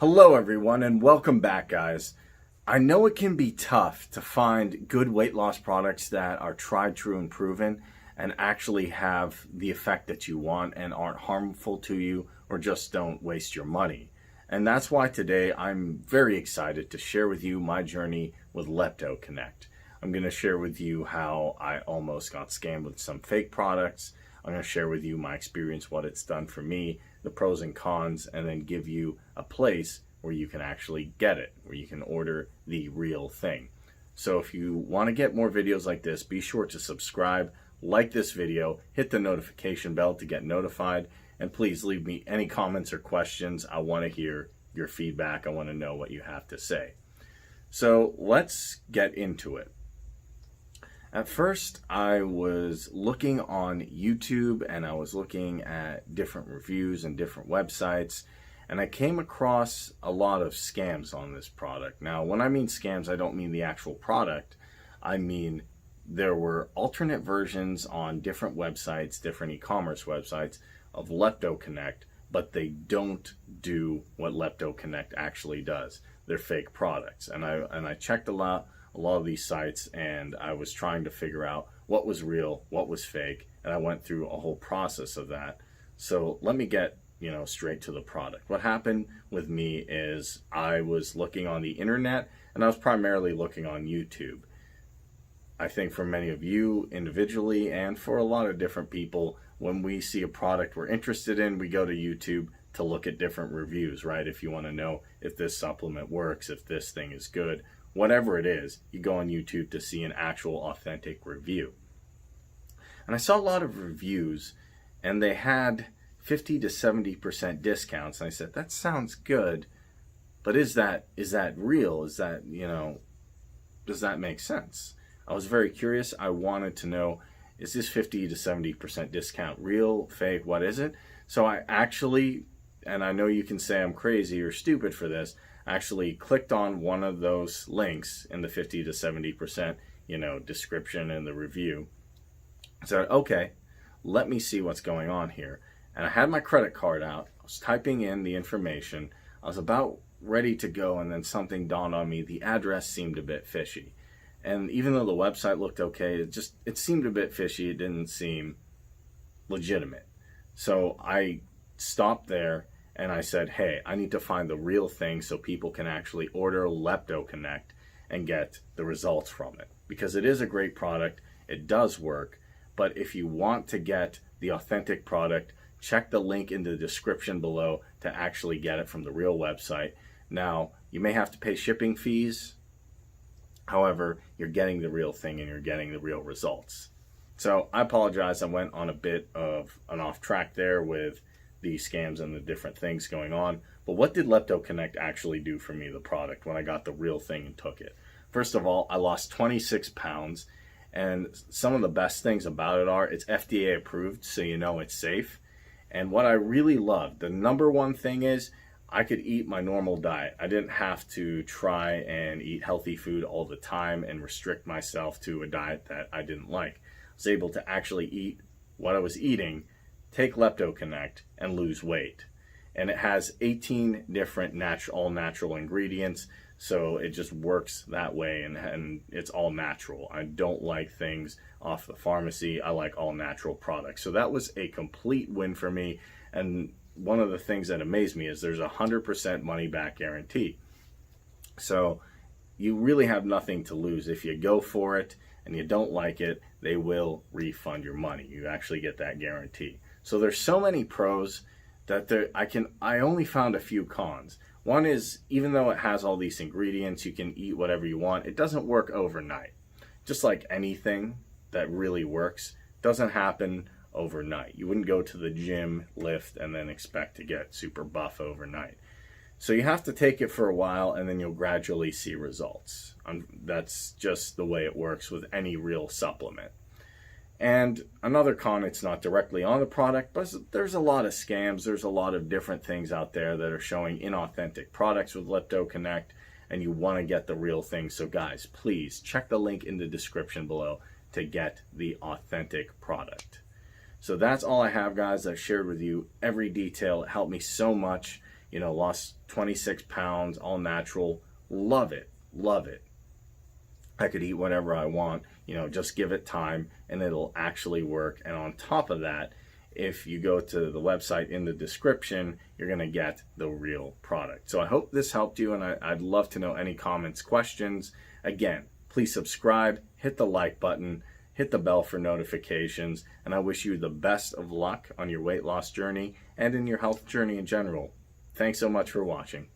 Hello everyone and welcome back, guys. I know it can be tough to find good weight loss products that are tried, true, and proven and actually have the effect that you want and aren't harmful to you or just don't waste your money. And that's why today I'm very excited to share with you my journey with Lepto Connect. I'm going to share with you how I almost got scammed with some fake products. I'm going to share with you my experience, what it's done for me, the pros and cons, and then give you a place where you can actually get it, where you can order the real thing. So if you want to get more videos like this, be sure to subscribe, like this video, hit the notification bell to get notified, and please leave me any comments or questions. I want to hear your feedback. I want to know what you have to say. So let's get into it. At first, I was looking on YouTube and I was looking at different reviews and different websites, and I came across a lot of scams on this product. Now, when I mean scams, I don't mean the actual product. I mean there were alternate versions on different websites, different e-commerce websites of Lepto Connect, but they don't do what Lepto Connect actually does. They're fake products. And I checked a lot of these sites, and I was trying to figure out what was real, what was fake, and I went through a whole process of that. So let me get straight to the product. What happened with me is I was looking on the internet, and I was primarily looking on YouTube. I think for many of you individually, and for a lot of different people, when we see a product we're interested in, we go to YouTube to look at different reviews, right? If you want to know if this supplement works, if this thing is good, whatever it is, you go on YouTube to see an actual authentic review. And I saw a lot of reviews, and they had 50 to 70% discounts. And I said, that sounds good, but is that real? Is that, does that make sense? I was very curious. I wanted to know, is this 50 to 70% discount real, fake, what is it? So I actually, and I know you can say I'm crazy or stupid for this, actually clicked on one of those links in the 50 to 70% description in the review. I said, okay, let me see what's going on here. And I had my credit card out. I was typing in the information. I was about ready to go, and then something dawned on me. The address seemed a bit fishy. And even though the website looked okay, it seemed a bit fishy. It didn't seem legitimate. So I stopped there and I said, hey, I need to find the real thing so people can actually order Lepto Connect and get the results from it. Because it is a great product, it does work, but if you want to get the authentic product, check the link in the description below to actually get it from the real website. Now, you may have to pay shipping fees, however, you're getting the real thing and you're getting the real results. So I apologize, I went on a bit of an off track there with the scams and the different things going on. But what did Lepto Connect actually do for me, the product, when I got the real thing and took it? First of all, I lost 26 pounds. And some of the best things about it are it's FDA approved, so you know it's safe. And what I really loved, the number one thing is I could eat my normal diet. I didn't have to try and eat healthy food all the time and restrict myself to a diet that I didn't like. I was able to actually eat what I was eating, take Lepto Connect, and lose weight. And it has 18 different all natural ingredients, so it just works that way, and it's all natural. I don't like things off the pharmacy. I like all natural products. So that was a complete win for me. And one of the things that amazed me is there's a 100% money back guarantee. So you really have nothing to lose. If you go for it and you don't like it, they will refund your money. You actually get that guarantee. So there's so many pros that I only found a few cons. One is, even though it has all these ingredients, you can eat whatever you want, it doesn't work overnight. Just like anything that really works, doesn't happen overnight. You wouldn't go to the gym, lift, and then expect to get super buff overnight. So you have to take it for a while, and then you'll gradually see results. That's just the way it works with any real supplement. And another con, it's not directly on the product, but there's a lot of scams. There's a lot of different things out there that are showing inauthentic products with Lepto Connect, and you want to get the real thing. So guys, please check the link in the description below to get the authentic product. So that's all I have, guys. I've shared with you every detail. It helped me so much lost 26 pounds, all natural. Love it. Love it. I could eat whatever I want, just give it time and it'll actually work. And on top of that, if you go to the website in the description, you're going to get the real product. So I hope this helped you, and I'd love to know any comments, questions. Again, please subscribe, hit the like button, hit the bell for notifications, and I wish you the best of luck on your weight loss journey and in your health journey in general. Thanks so much for watching.